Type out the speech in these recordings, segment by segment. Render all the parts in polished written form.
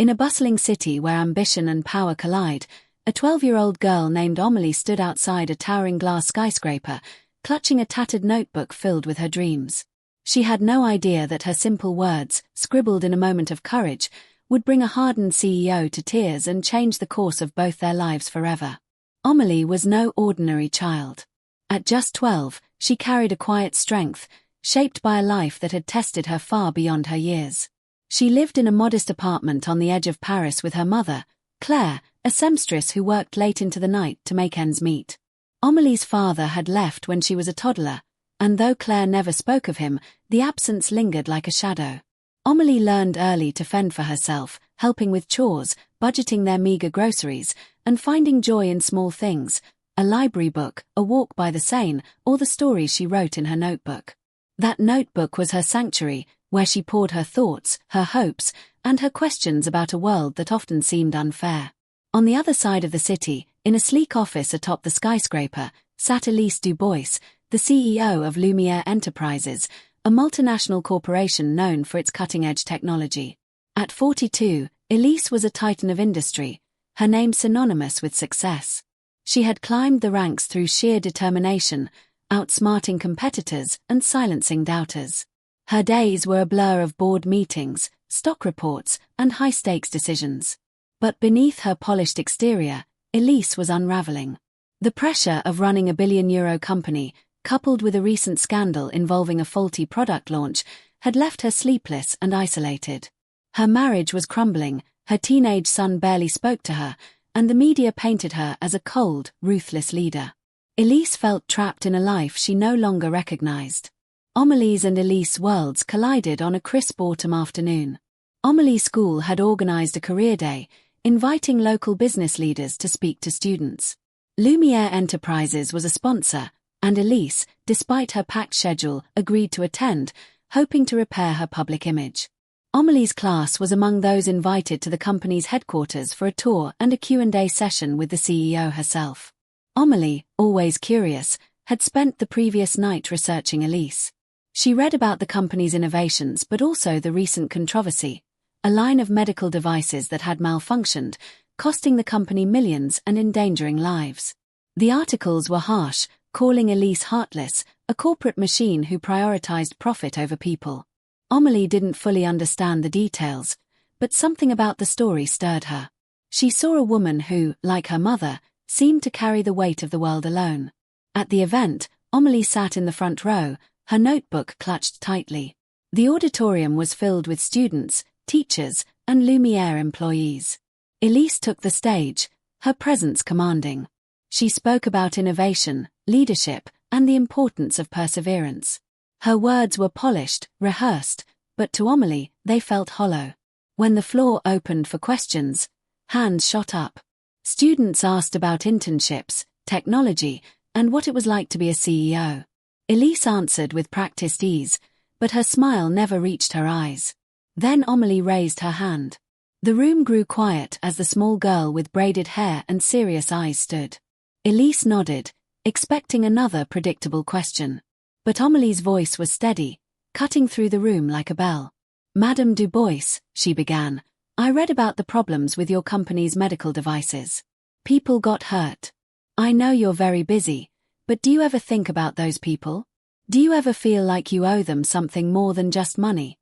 In a bustling city where ambition and power collide, a 12-year-old girl named Amelie stood outside a towering glass skyscraper, clutching a tattered notebook filled with her dreams. She had no idea that her simple words, scribbled in a moment of courage, would bring a hardened CEO to tears and change the course of both their lives forever. Amelie was no ordinary child. At just 12, she carried a quiet strength, shaped by a life that had tested her far beyond her years. She lived in a modest apartment on the edge of Paris with her mother, Claire, a seamstress who worked late into the night to make ends meet. Amelie's father had left when she was a toddler, and though Claire never spoke of him, the absence lingered like a shadow. Amelie learned early to fend for herself, helping with chores, budgeting their meager groceries, and finding joy in small things, a library book, a walk by the Seine, or the stories she wrote in her notebook. That notebook was her sanctuary, where she poured her thoughts, her hopes, and her questions about a world that often seemed unfair. On the other side of the city, in a sleek office atop the skyscraper, sat Elise Dubois, the CEO of Lumiere Enterprises, a multinational corporation known for its cutting-edge technology. At 42, Elise was a titan of industry, her name synonymous with success. She had climbed the ranks through sheer determination, outsmarting competitors and silencing doubters. Her days were a blur of board meetings, stock reports, and high-stakes decisions. But beneath her polished exterior, Elise was unraveling. The pressure of running a billion-euro company, coupled with a recent scandal involving a faulty product launch, had left her sleepless and isolated. Her marriage was crumbling, her teenage son barely spoke to her, and the media painted her as a cold, ruthless leader. Elise felt trapped in a life she no longer recognized. Amelie's and Elise's worlds collided on a crisp autumn afternoon. Amelie's school had organized a career day, inviting local business leaders to speak to students. Lumiere Enterprises was a sponsor, and Elise, despite her packed schedule, agreed to attend, hoping to repair her public image. Amelie's class was among those invited to the company's headquarters for a tour and a Q&A session with the CEO herself. Amelie, always curious, had spent the previous night researching Elise. She read about the company's innovations but also the recent controversy, a line of medical devices that had malfunctioned, costing the company millions and endangering lives. The articles were harsh, calling Elise heartless, a corporate machine who prioritized profit over people. Amelie didn't fully understand the details, but something about the story stirred her. She saw a woman who, like her mother, seemed to carry the weight of the world alone. At the event, Amelie sat in the front row, her notebook clutched tightly. The auditorium was filled with students, teachers, and Lumiere employees. Elise took the stage, her presence commanding. She spoke about innovation, leadership, and the importance of perseverance. Her words were polished, rehearsed, but to Amelie, they felt hollow. When the floor opened for questions, hands shot up. Students asked about internships, technology, and what it was like to be a CEO. Elise answered with practiced ease, but her smile never reached her eyes. Then Amelie raised her hand. The room grew quiet as the small girl with braided hair and serious eyes stood. Elise nodded, expecting another predictable question. But Amelie's voice was steady, cutting through the room like a bell. "Madame Dubois," she began, "I read about the problems with your company's medical devices. People got hurt. I know you're very busy, but do you ever think about those people? Do you ever feel like you owe them something more than just money?"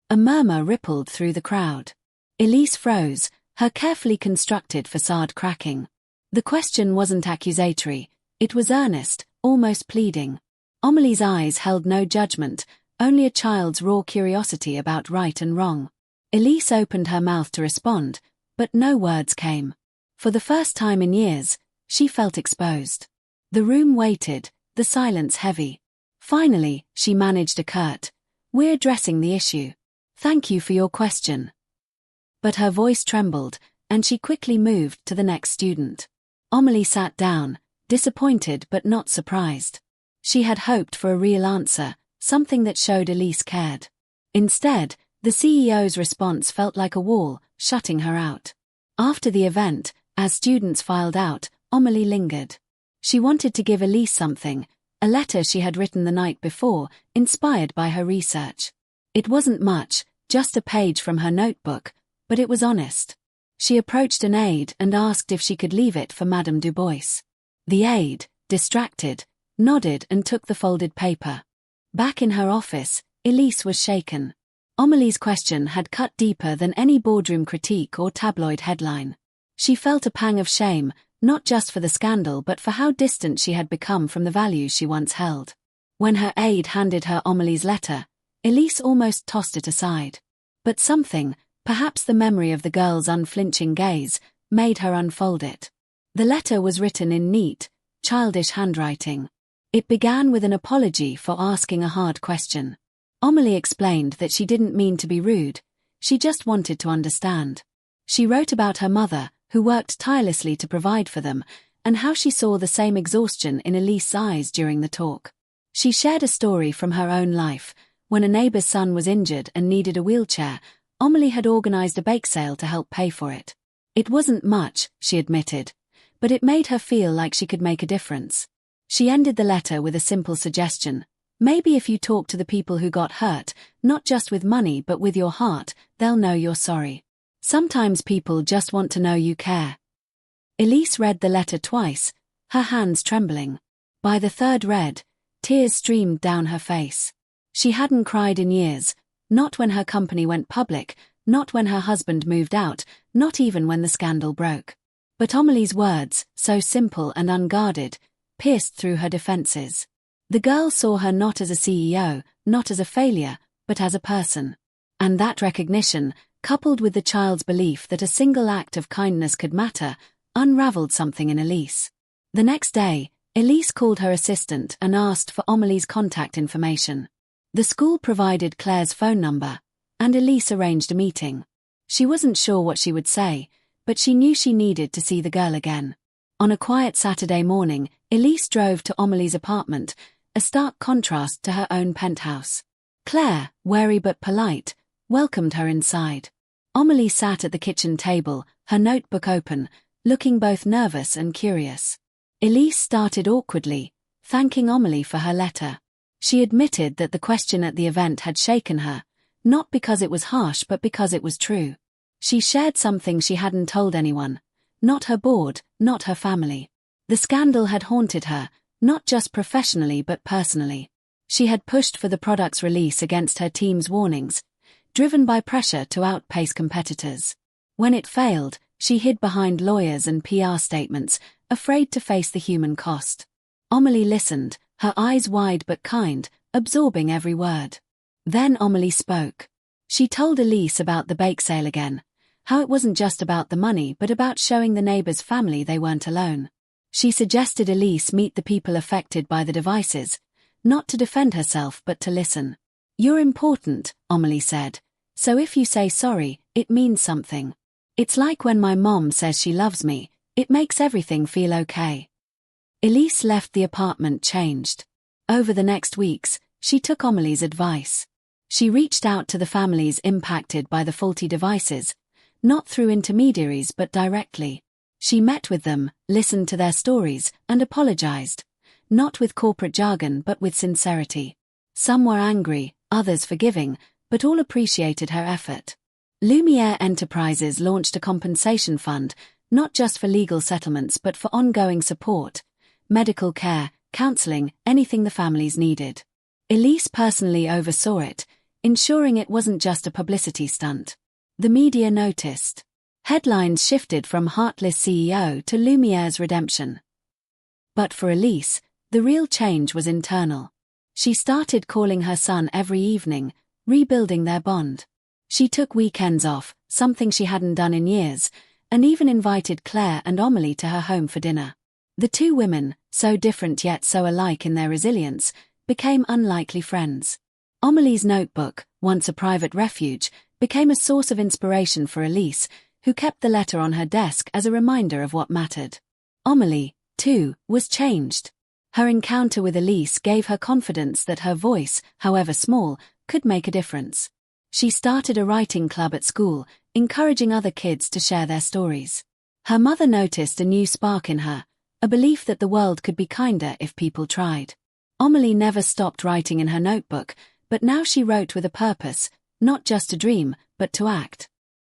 A murmur rippled through the crowd. Elise froze, her carefully constructed facade cracking. The question wasn't accusatory, it was earnest, almost pleading. Amelie's eyes held no judgment, only a child's raw curiosity about right and wrong. Elise opened her mouth to respond, but no words came. For the first time in years, she felt exposed. The room waited, the silence heavy. Finally, she managed a curt, "We're addressing the issue. Thank you for your question." But her voice trembled, and she quickly moved to the next student. Amelie sat down, disappointed but not surprised. She had hoped for a real answer, something that showed Elise cared. Instead, the CEO's response felt like a wall, shutting her out. After the event, as students filed out, Amelie lingered. She wanted to give Elise something, a letter she had written the night before, inspired by her research. It wasn't much, just a page from her notebook, but it was honest. She approached an aide and asked if she could leave it for Madame Dubois. The aide, distracted, nodded and took the folded paper. Back in her office, Elise was shaken. Amelie's question had cut deeper than any boardroom critique or tabloid headline. She felt a pang of shame, not just for the scandal but for how distant she had become from the values she once held. When her aide handed her Amelie's letter, Elise almost tossed it aside. But something, perhaps the memory of the girl's unflinching gaze, made her unfold it. The letter was written in neat, childish handwriting. It began with an apology for asking a hard question. Amelie explained that she didn't mean to be rude, she just wanted to understand. She wrote about her mother, who worked tirelessly to provide for them, and how she saw the same exhaustion in Elise's eyes during the talk. She shared a story from her own life. When a neighbor's son was injured and needed a wheelchair, Amelie had organized a bake sale to help pay for it. It wasn't much, she admitted, but it made her feel like she could make a difference. She ended the letter with a simple suggestion. Maybe if you talk to the people who got hurt, not just with money but with your heart, they'll know you're sorry. Sometimes people just want to know you care. Elise read the letter twice, her hands trembling. By the third read, tears streamed down her face. She hadn't cried in years, not when her company went public, not when her husband moved out, not even when the scandal broke. But Amelie's words, so simple and unguarded, pierced through her defenses. The girl saw her not as a CEO, not as a failure, but as a person. And that recognition, coupled with the child's belief that a single act of kindness could matter, unraveled something in Elise. The next day, Elise called her assistant and asked for Amelie's contact information. The school provided Claire's phone number, and Elise arranged a meeting. She wasn't sure what she would say, but she knew she needed to see the girl again. On a quiet Saturday morning, Elise drove to Amelie's apartment, a stark contrast to her own penthouse. Claire, wary but polite, welcomed her inside. Amelie sat at the kitchen table, her notebook open, looking both nervous and curious. Elise started awkwardly, thanking Amelie for her letter. She admitted that the question at the event had shaken her, not because it was harsh but because it was true. She shared something she hadn't told anyone, not her board, not her family. The scandal had haunted her, not just professionally but personally. She had pushed for the product's release against her team's warnings, driven by pressure to outpace competitors. When it failed, she hid behind lawyers and PR statements, afraid to face the human cost. Amelie listened, her eyes wide but kind, absorbing every word. Then Amelie spoke. She told Elise about the bake sale again, how it wasn't just about the money but about showing the neighbor's family they weren't alone. She suggested Elise meet the people affected by the devices, not to defend herself but to listen. "You're important," Amelie said, "so if you say sorry, it means something. It's like when my mom says she loves me, it makes everything feel okay." Elise left the apartment changed. Over the next weeks, she took Amelie's advice. She reached out to the families impacted by the faulty devices, not through intermediaries but directly. She met with them, listened to their stories, and apologized, not with corporate jargon but with sincerity. Some were angry, others forgiving, but all appreciated her effort. Lumiere Enterprises launched a compensation fund, not just for legal settlements but for ongoing support, medical care, counseling, anything the families needed. Elise personally oversaw it, ensuring it wasn't just a publicity stunt. The media noticed. Headlines shifted from Heartless CEO to Lumiere's redemption. But for Elise, the real change was internal. She started calling her son every evening, rebuilding their bond. She took weekends off, something she hadn't done in years, and even invited Claire and Amelie to her home for dinner. The two women, so different yet so alike in their resilience, became unlikely friends. Amelie's notebook, once a private refuge, became a source of inspiration for Elise, who kept the letter on her desk as a reminder of what mattered. Amelie, too, was changed. Her encounter with Elise gave her confidence that her voice, however small, could make a difference. She started a writing club at school, encouraging other kids to share their stories. Her mother noticed a new spark in her, a belief that the world could be kinder if people tried. Amelie never stopped writing in her notebook, but now she wrote with a purpose, not just to dream, but to act.